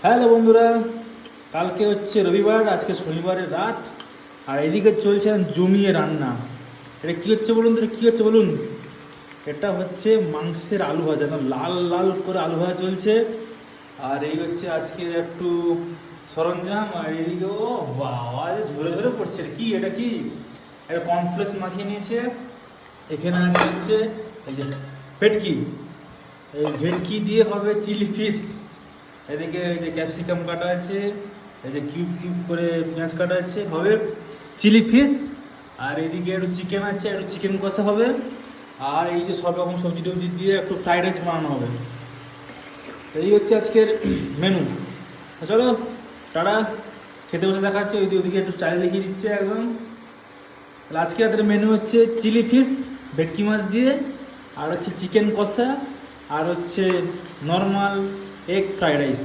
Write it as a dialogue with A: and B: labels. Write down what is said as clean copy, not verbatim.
A: Hello বন্ধুরা, কালকে হচ্ছে রবিবার, আজকে শনিবারের রাত। আর এদিকে চলছে জমিয়ে রান্না। এটা কি হচ্ছে বলুন তো, এটা কি হচ্ছে বলুন? এটা হচ্ছে মাংসের আলু ভাজা, একদম লাল লাল করে আলু ভাজা চলছে। আর এই হচ্ছে আজকে একটু সরঞ্জাম। আর এইদিকে ও বাবা, ঝরে ঝরে পড়ছে। কি এটা কি? এটা কর্নফ্লেক্স মাখিয়ে নিয়েছে। এখানে আছে হচ্ছে এই যে ভেটকি। এই ভেটকি দিয়ে হবে চিলি ফিশ। এদিকে এই যে ক্যাপসিকাম কাটা আছে, এই যে কিউব কিউব করে পেঁয়াজ কাটা আছে, হবে চিলি ফিশ। আর এদিকে একটু চিকেন আছে, একটু চিকেন কষা হবে। আর এই যে সব রকম সবজি টবজি দিয়ে একটু ফ্রাইড রাইস বানানো হবে। এই হচ্ছে আজকের মেনু। চলো টাটা, খেতে বসে দেখাচ্ছে। ওদিকে একটু স্টাইল দেখিয়ে দিচ্ছে একদম। তাহলে আজকে আমাদের মেনু হচ্ছে চিলি ফিশ ভেটকি মাছ দিয়ে, আর হচ্ছে চিকেন কষা, আর হচ্ছে নর্মাল এগ ফ্রাইড রাইস।